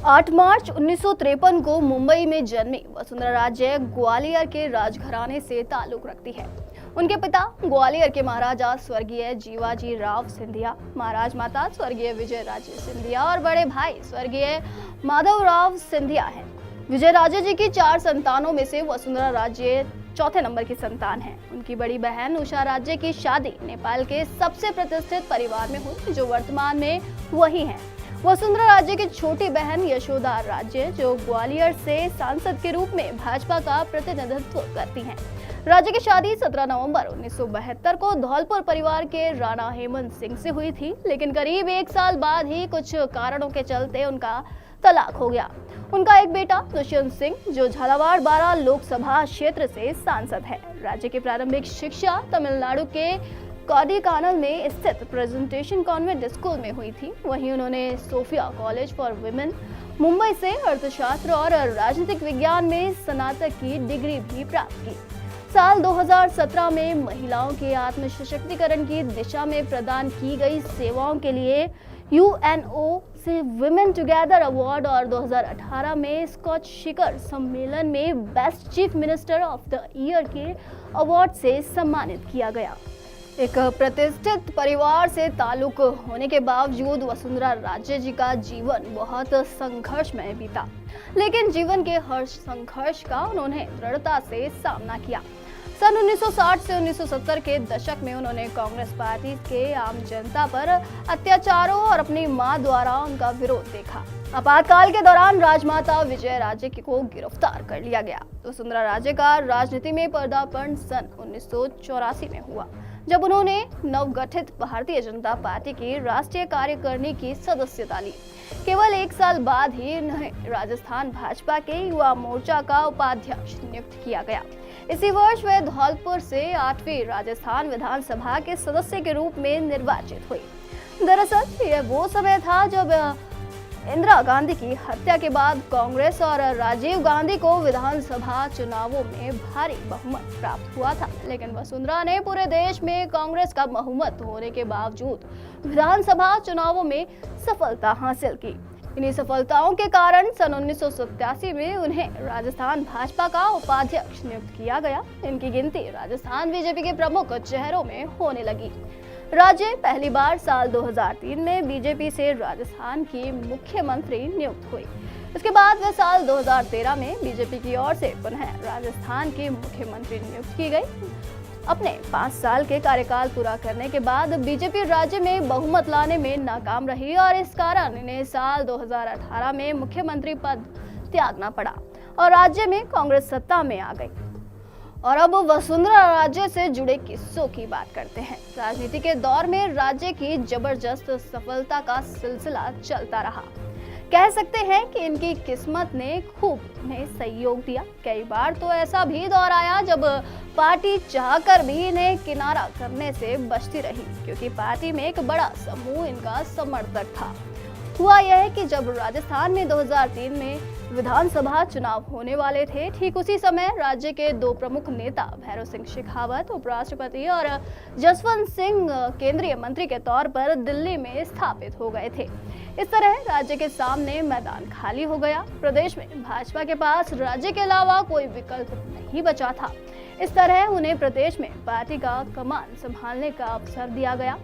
8 मार्च 1953 को मुंबई में जन्मी वसुंधरा राजे ग्वालियर के राजघराने से ताल्लुक रखती है। उनके पिता ग्वालियर के महाराजा स्वर्गीय जीवाजी राव सिंधिया, महाराज माता स्वर्गीय विजय राजे सिंधिया और बड़े भाई स्वर्गीय माधवराव सिंधिया हैं। विजय राजे जी की 4 संतानों में से वसुंधरा राजे चौथे नंबर की संतान है। उनकी बड़ी बहन उषा राजे की शादी नेपाल के सबसे प्रतिष्ठित परिवार में हुई, जो वर्तमान में वही हैं। वसुंधरा राजे की छोटी बहन यशोदा राजे, जो ग्वालियर से सांसद के रूप में भाजपा का प्रतिनिधित्व करती हैं। राजे की शादी 17 नवंबर 1972 को धौलपुर परिवार के राणा हेमंत सिंह से हुई थी, लेकिन करीब 1 साल बाद ही कुछ कारणों के चलते उनका तलाक हो गया। उनका एक बेटा दुष्यंत सिंह, जो झालावाड़ 12 लोकसभा क्षेत्र से सांसद है। राज्य की प्रारंभिक शिक्षा तमिलनाडु के कोडीकानल में स्थित प्रेजेंटेशन कॉन्वेंट स्कूल में हुई थी। वहीं उन्होंने Sophia College for Women Mumbai से अर्थशास्त्र और राजनीतिक विज्ञान में स्नातक की डिग्री भी प्राप्त की। साल 2017 में महिलाओं के आत्म सशक्तिकरण की दिशा में प्रदान की गई सेवाओं के लिए यूएनओ से वुमेन टुगेदर अवार्ड और 2018 में स्कॉच शिखर सम्मेलन में best chief minister of the year के अवार्ड से सम्मानित किया गया। एक प्रतिष्ठित परिवार से ताल्लुक होने के बावजूद वसुंधरा राजे जी का जीवन बहुत संघर्षमय बीता, लेकिन जीवन के हर संघर्ष का उन्होंने दृढ़ता से सामना किया। सन 1960 से 1970 के दशक में उन्होंने कांग्रेस पार्टी के आम जनता पर अत्याचारों और अपनी मां द्वारा उनका विरोध देखा। आपातकाल के दौरान राजमाता विजय राजे को गिरफ्तार कर लिया गया। वसुंधरा राजे का राजनीति में पदार्पण सन 1984 में हुआ, जब उन्होंने नवगठित भारतीय जनता पार्टी की राष्ट्रीय कार्यकारिणी की सदस्यता ली। केवल 1 साल बाद ही उन्हें राजस्थान भाजपा के युवा मोर्चा का उपाध्यक्ष नियुक्त किया गया। इसी वर्ष वे धौलपुर से 8वीं राजस्थान विधानसभा के सदस्य के रूप में निर्वाचित हुई। दरअसल यह वो समय था जब इंदिरा गांधी की हत्या के बाद कांग्रेस और राजीव गांधी को विधानसभा चुनावों में भारी बहुमत प्राप्त हुआ था, लेकिन वसुंधरा ने पूरे देश में कांग्रेस का बहुमत होने के बावजूद विधानसभा चुनावों में सफलता हासिल की। इन्हीं सफलताओं के कारण सन 1987 में उन्हें राजस्थान भाजपा का उपाध्यक्ष नियुक्त किया गया। इनकी गिनती राजस्थान बीजेपी के प्रमुख चेहरों में होने लगी। राजे पहली बार साल 2003 में बीजेपी से राजस्थान की मुख्यमंत्री नियुक्त हुई। इसके बाद वे साल 2013 में बीजेपी की ओर से पुनः राजस्थान की मुख्यमंत्री नियुक्त की गई। अपने 5 साल के कार्यकाल पूरा करने के बाद बीजेपी राज्य में बहुमत लाने में नाकाम रही और इस कारण इन्हें साल 2018 में मुख्यमंत्री पद त्यागना पड़ा और राज्य में कांग्रेस सत्ता में आ गई। और अब वसुंधरा राजे से जुड़े किस्सों की बात करते हैं। राजनीति के दौर में राज्य की जबरदस्त सफलता का सिलसिला चलता रहा। कह सकते हैं कि इनकी किस्मत ने खूब इन्हें सहयोग दिया। कई बार तो ऐसा भी दौर आया जब पार्टी चाहकर भी इन्हें किनारा करने से बचती रही, क्योंकि पार्टी में एक बड़ा समूह इनका समर्थक था। हुआ यह है कि जब राजस्थान में 2003 में विधानसभा चुनाव होने वाले थे, ठीक उसी समय राज्य के 2 प्रमुख नेता भैरव सिंह शेखावत उपराष्ट्रपति और जसवंत सिंह केंद्रीय मंत्री के तौर पर दिल्ली में स्थापित हो गए थे। इस तरह राज्य के सामने मैदान खाली हो गया। प्रदेश में भाजपा के पास राज्य के अलावा कोई विकल्प नहीं बचा था। इस तरह उन्हें प्रदेश में पार्टी का कमान संभालने का अवसर दिया गया।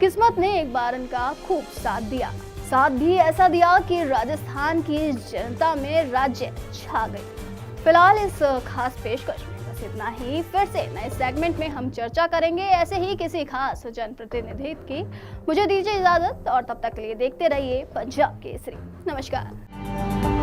किस्मत ने एक बार इनका खूब साथ भी ऐसा दिया कि राजस्थान की जनता में राज्य छा गई। फिलहाल इस खास पेशकश में बस इतना ही। फिर से नए सेगमेंट में हम चर्चा करेंगे ऐसे ही किसी खास जनप्रतिनिधित्व की। मुझे दीजिए इजाजत और तब तक के लिए देखते रहिए पंजाब केसरी। नमस्कार।